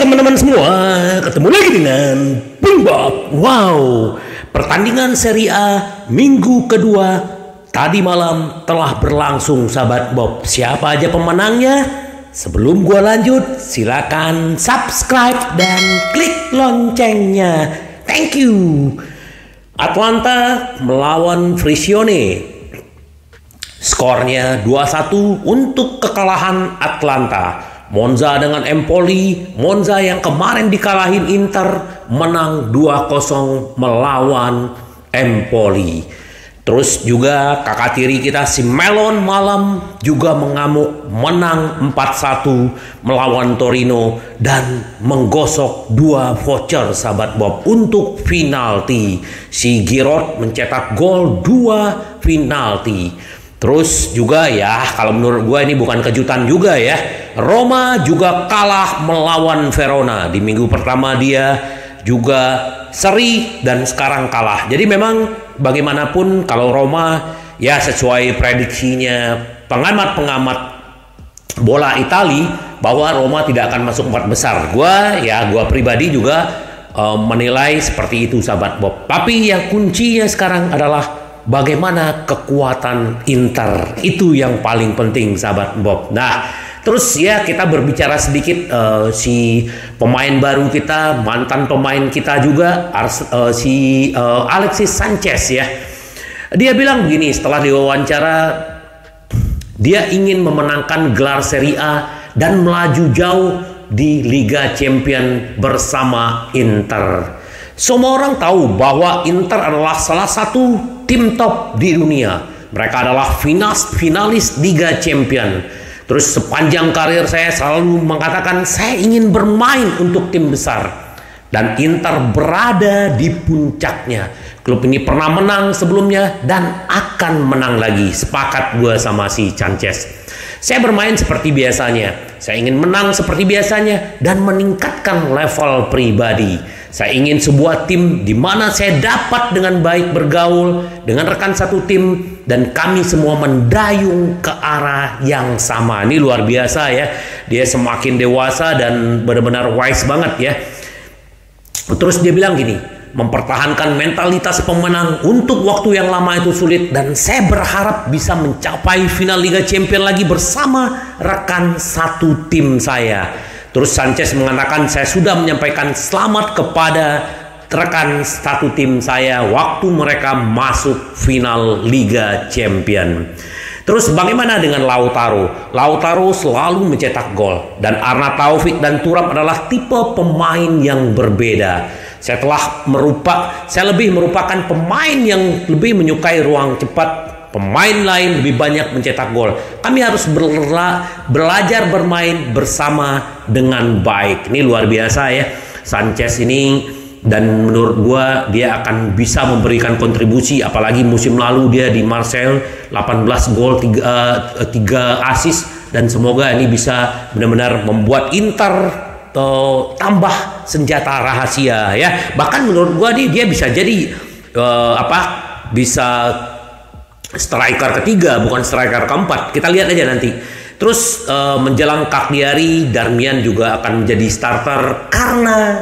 teman-teman semua, ketemu lagi dengan Bung Bob. Wow, pertandingan Serie A minggu kedua tadi malam telah berlangsung, sahabat Bob. Siapa aja pemenangnya? Sebelum gua lanjut, silakan subscribe dan klik loncengnya. Thank you. Atlanta melawan Frisione. Skornya 2-1 untuk kekalahan Atlanta. Monza dengan Empoli, Monza yang kemarin dikalahin Inter menang 2-0 melawan Empoli. Terus juga kakak tiri kita si Melon malam juga mengamuk menang 4-1 melawan Torino dan menggosok 2 voucher, sahabat Bob, untuk penalti. Si Giroud mencetak gol 2 penalti. Terus juga ya, kalau menurut gue ini bukan kejutan juga ya, Roma juga kalah melawan Verona. Di minggu pertama dia juga seri dan sekarang kalah. Jadi memang bagaimanapun kalau Roma ya sesuai prediksinya pengamat-pengamat bola Itali bahwa Roma tidak akan masuk 4 besar. Gua pribadi juga menilai seperti itu, sahabat Bob. Tapi yang kuncinya sekarang adalah bagaimana kekuatan Inter, itu yang paling penting, sahabat Bob. Nah, terus ya kita berbicara sedikit si pemain baru kita, mantan pemain kita juga, si Alexis Sanchez ya. Dia bilang begini setelah diwawancara, dia ingin memenangkan gelar Serie A dan melaju jauh di Liga Champions bersama Inter. Semua orang tahu bahwa Inter adalah salah satu tim top di dunia. Mereka adalah finalis Liga Champions. Terus sepanjang karir saya selalu mengatakan saya ingin bermain untuk tim besar. Dan Inter berada di puncaknya. Klub ini pernah menang sebelumnya dan akan menang lagi. Sepakat gue sama si Sanchez. Saya bermain seperti biasanya. Saya ingin menang seperti biasanya dan meningkatkan level pribadi. Saya ingin sebuah tim di mana saya dapat dengan baik bergaul dengan rekan satu tim dan kami semua mendayung ke arah yang sama. Ini luar biasa ya. Dia semakin dewasa dan benar-benar wise banget ya. Terus dia bilang gini, mempertahankan mentalitas pemenang untuk waktu yang lama itu sulit dan saya berharap bisa mencapai final Liga Champions lagi bersama rekan satu tim saya. Terus Sanchez mengatakan saya sudah menyampaikan selamat kepada rekan satu tim saya waktu mereka masuk final Liga Champions. Terus bagaimana dengan Lautaro? Lautaro selalu mencetak gol dan Arna Taufik dan Thuram adalah tipe pemain yang berbeda. Saya lebih merupakan pemain yang lebih menyukai ruang cepat. Pemain lain lebih banyak mencetak gol. Kami harus belajar bermain bersama dengan baik. Ini luar biasa ya. Sanchez ini, dan menurut gua dia akan bisa memberikan kontribusi, apalagi musim lalu dia di Marseille 18 gol 3 assist, dan semoga ini bisa benar-benar membuat Inter tambah senjata rahasia ya. Bahkan menurut gua dia bisa jadi bisa striker ketiga, bukan striker keempat. Kita lihat aja nanti. Terus menjelang Cagliari, Darmian juga akan menjadi starter karena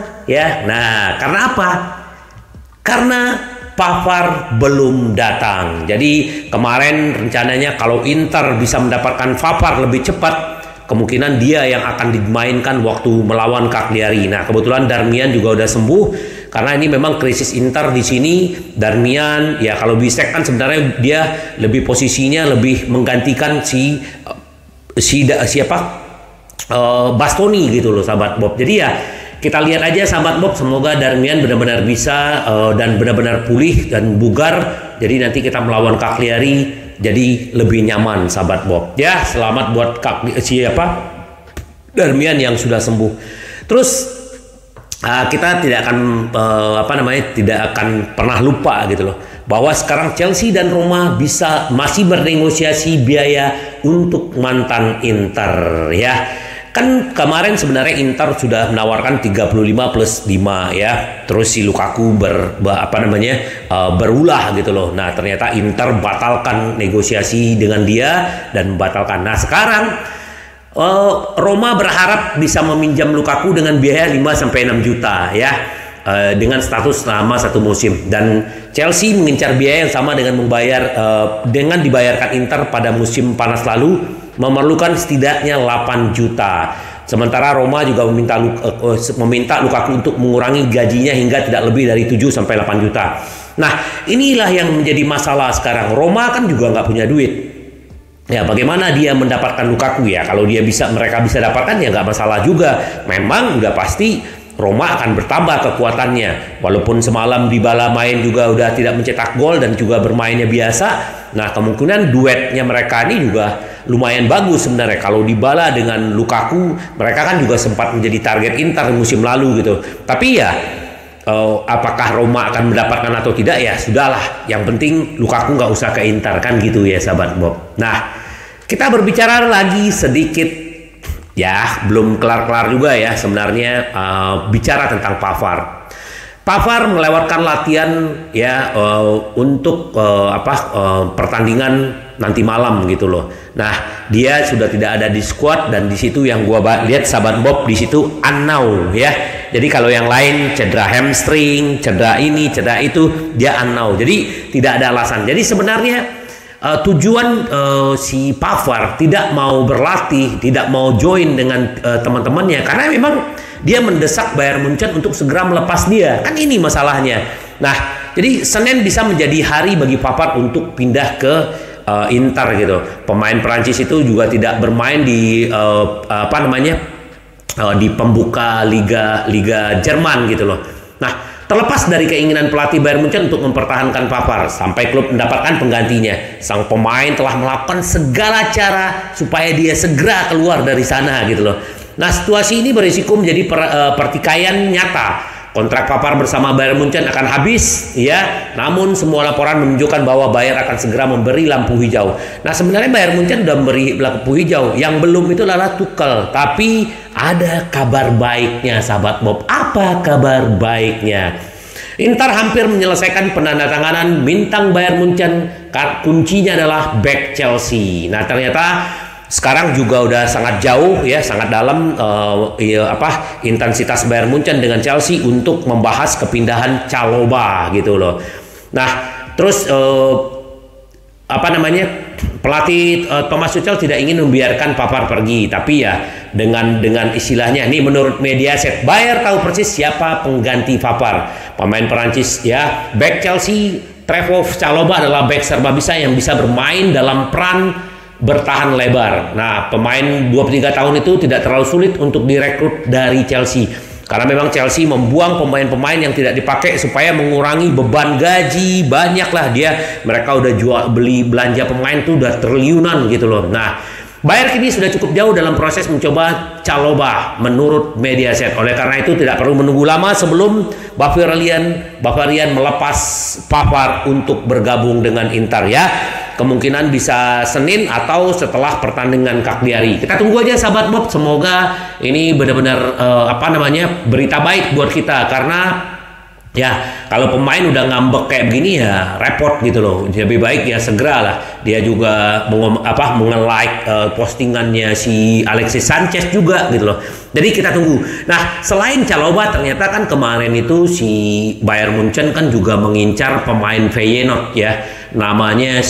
apa? Karena Pavard belum datang. Jadi kemarin rencananya kalau Inter bisa mendapatkan Pavard lebih cepat, kemungkinan dia yang akan dimainkan waktu melawan Cagliari. Nah, kebetulan Darmian juga udah sembuh. Karena ini memang krisis Inter di sini. Darmian ya kalau Bisek kan sebenarnya dia lebih posisinya lebih menggantikan Bastoni gitu loh, sahabat Bob. Jadi ya kita lihat aja, sahabat Bob, semoga Darmian benar-benar bisa dan benar-benar pulih dan bugar. Jadi nanti kita melawan Cagliari jadi lebih nyaman, sahabat Bob. Ya, selamat buat Darmian yang sudah sembuh. Terus kita tidak akan tidak akan pernah lupa gitu loh bahwa sekarang Chelsea dan Roma masih bernegosiasi biaya untuk mantan Inter ya. Kan kemarin sebenarnya Inter sudah menawarkan 35 plus 5 ya. Terus si Lukaku berulah gitu loh. Nah, ternyata Inter batalkan negosiasi dengan dia dan membatalkan. Nah, sekarang Roma berharap bisa meminjam Lukaku dengan biaya 5-6 juta ya, dengan status selama 1 musim, dan Chelsea mengincar biaya yang sama dengan dengan dibayarkan Inter pada musim panas lalu, memerlukan setidaknya 8 juta. Sementara Roma juga meminta Lukaku untuk mengurangi gajinya hingga tidak lebih dari 7-8 juta. Nah, inilah yang menjadi masalah sekarang. Roma kan juga nggak punya duit. Ya, bagaimana dia mendapatkan Lukaku ya? Kalau mereka bisa dapatkan ya nggak masalah juga. Memang udah pasti Roma akan bertambah kekuatannya. Walaupun semalam Dybala main juga udah tidak mencetak gol dan juga bermainnya biasa. Nah, kemungkinan duetnya mereka ini juga lumayan bagus sebenarnya. Kalau Dybala dengan Lukaku, mereka kan juga sempat menjadi target Inter musim lalu gitu. Tapi ya, apakah Roma akan mendapatkan atau tidak ya sudahlah. Yang penting Lukaku nggak usah ke Inter kan gitu ya sahabat Bob. Nah, kita berbicara lagi sedikit ya, belum kelar-kelar juga ya sebenarnya, bicara tentang Pavard. Pavard melewatkan latihan ya untuk pertandingan nanti malam gitu loh. Nah, dia sudah tidak ada di squad, dan di situ yang gua lihat sahabat Bob, di situ unknown ya. Jadi kalau yang lain cedera hamstring, cedera ini, cedera itu, dia unknown. Jadi tidak ada alasan. Jadi sebenarnya tujuan si Pavard tidak mau berlatih, tidak mau join dengan teman-temannya karena memang dia mendesak Bayern Munchen untuk segera melepas dia. Kan ini masalahnya. Nah, jadi Senin bisa menjadi hari bagi Pavard untuk pindah ke Inter gitu. Pemain Prancis itu juga tidak bermain di di pembuka Liga Jerman gitu loh. Nah, terlepas dari keinginan pelatih Bayern Munchen untuk mempertahankan Pavard sampai klub mendapatkan penggantinya, sang pemain telah melakukan segala cara supaya dia segera keluar dari sana gitu loh. Nah, situasi ini berisiko menjadi pertikaian nyata. Kontrak Pavard bersama Bayern Munchen akan habis ya, namun semua laporan menunjukkan bahwa Bayern akan segera memberi lampu hijau. Nah, sebenarnya Bayern Munchen sudah memberi lampu hijau, yang belum itu adalah Tuchel. Tapi ada kabar baiknya sahabat Bob. Apa kabar baiknya? Inter hampir menyelesaikan penandatanganan bintang Bayern Munchen. Kuncinya adalah back Chelsea. Nah, ternyata sekarang juga udah sangat jauh ya, sangat dalam intensitas Bayern Munchen dengan Chelsea untuk membahas kepindahan Chalobah gitu loh. Nah, terus pelatih Thomas Tuchel tidak ingin membiarkan Pavard pergi, tapi ya dengan istilahnya ini menurut Mediaset, Bayern tahu persis siapa pengganti Pavard. Pemain Perancis ya, back Chelsea Trevoh Chalobah adalah back serba bisa yang bisa bermain dalam peran bertahan lebar. Nah, pemain 23 tahun itu tidak terlalu sulit untuk direkrut dari Chelsea. Karena memang Chelsea membuang pemain-pemain yang tidak dipakai supaya mengurangi beban gaji. Banyaklah mereka udah beli belanja pemain tuh udah triliunan gitu loh. Nah, Bayern kini sudah cukup jauh dalam proses mencoba Chalobah menurut Mediaset. Oleh karena itu tidak perlu menunggu lama sebelum Bavarian melepas Pavard untuk bergabung dengan Inter ya. Kemungkinan bisa Senin atau setelah pertandingan Cagliari. Kita tunggu aja sahabat Bob, semoga ini benar-benar berita baik buat kita, karena ya kalau pemain udah ngambek kayak begini ya repot gitu loh. Lebih baik ya segeralah. Dia juga nge-like postingannya si Alexis Sanchez juga gitu loh. Jadi kita tunggu. Nah, selain Chalobah, ternyata kan kemarin itu si Bayern Munchen kan juga mengincar pemain Feyenoord ya. Namanya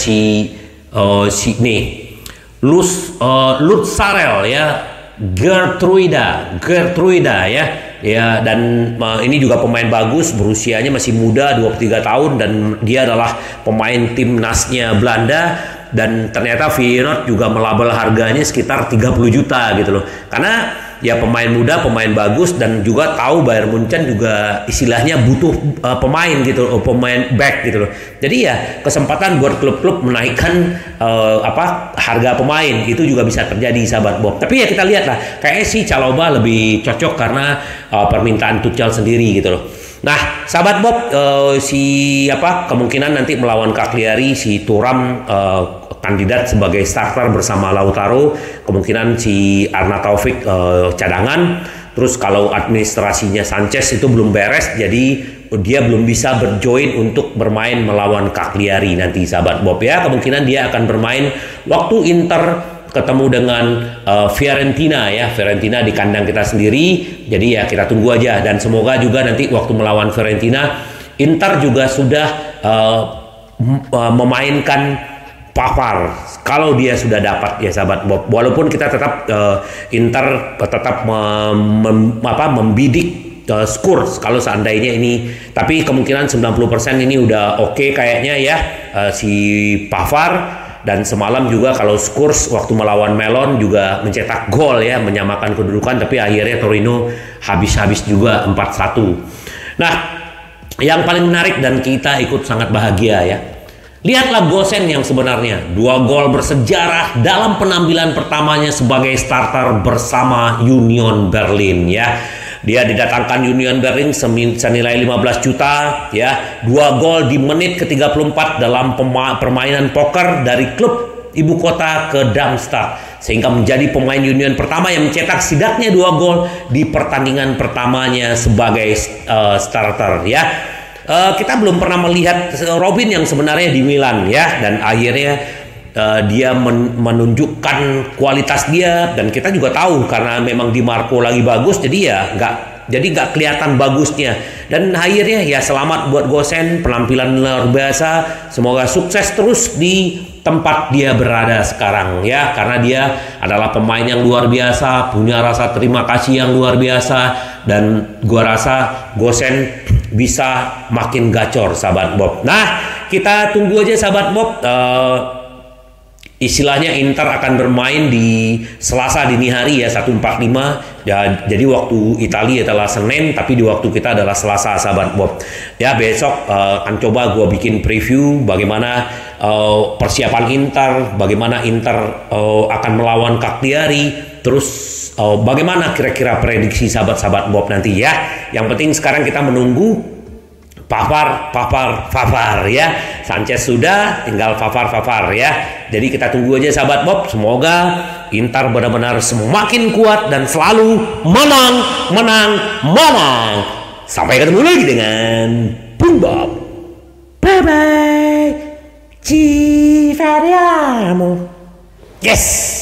Lutz Sarel ya, Gertruida ya. Ya, dan ini juga pemain bagus, berusianya masih muda, 23 tahun, dan dia adalah pemain timnasnya Belanda. Dan ternyata Feyenoord juga melabel harganya sekitar 30 juta gitu loh. Karena ya pemain muda, pemain bagus, dan juga tahu Bayern Munchen juga istilahnya butuh pemain gitu, pemain back gitu loh. Jadi ya kesempatan buat klub-klub menaikkan harga pemain itu juga bisa terjadi sahabat Bob. Tapi ya kita lihat lah, kayaknya sih Chalobah lebih cocok karena permintaan Tuchel sendiri gitu loh. Nah, sahabat Bob, kemungkinan nanti melawan Cagliari si Thuram kandidat sebagai starter bersama Lautaro, kemungkinan si Arnautovic cadangan. Terus kalau administrasinya Sanchez itu belum beres, jadi dia belum bisa berjoin untuk bermain melawan Cagliari nanti sahabat Bob ya. Kemungkinan dia akan bermain waktu Inter ketemu dengan Fiorentina ya. Fiorentina di kandang kita sendiri. Jadi ya kita tunggu aja, dan semoga juga nanti waktu melawan Fiorentina Inter juga sudah memainkan Pavard kalau dia sudah dapat ya sahabat Bob. Walaupun kita tetap Inter tetap membidik skor kalau seandainya ini, tapi kemungkinan 90% ini udah oke kayaknya ya si Pavard. Dan semalam juga kalau Spurs waktu melawan Melon juga mencetak gol ya, menyamakan kedudukan, tapi akhirnya Torino habis-habis juga 4-1. Nah, yang paling menarik dan kita ikut sangat bahagia ya, lihatlah Gosens yang sebenarnya 2 gol bersejarah dalam penampilan pertamanya sebagai starter bersama Union Berlin ya. Dia didatangkan Union Berlin senilai 15 juta ya. 2 gol di menit ke-34 dalam permainan poker dari klub ibu kota ke Darmstadt, sehingga menjadi pemain Union pertama yang mencetak setidaknya 2 gol di pertandingan pertamanya sebagai starter ya. Kita belum pernah melihat Robin yang sebenarnya di Milan ya, dan akhirnya dia menunjukkan kualitas dia, dan kita juga tahu karena memang Di Marco lagi bagus, jadi ya nggak kelihatan bagusnya. Dan akhirnya ya selamat buat Gosens, penampilan luar biasa, semoga sukses terus di tempat dia berada sekarang ya, karena dia adalah pemain yang luar biasa, punya rasa terima kasih yang luar biasa, dan gua rasa Gosens bisa makin gacor sahabat Bob. Nah, kita tunggu aja sahabat Bob. Istilahnya Inter akan bermain di Selasa dini hari ya, 1:45 ya, jadi waktu Italia adalah Senin, tapi di waktu kita adalah Selasa sahabat Bob ya. Besok akan coba gue bikin preview bagaimana persiapan Inter, bagaimana Inter akan melawan Cagliari, terus bagaimana kira-kira prediksi sahabat-sahabat Bob nanti ya. Yang penting sekarang kita menunggu Pavard ya. Sanchez sudah, tinggal Pavard ya. Jadi kita tunggu aja sahabat Bob. Semoga Inter benar-benar semakin kuat dan selalu menang. Sampai ketemu lagi dengan Bung Bob. Bye bye. Ci vediamo. Yes.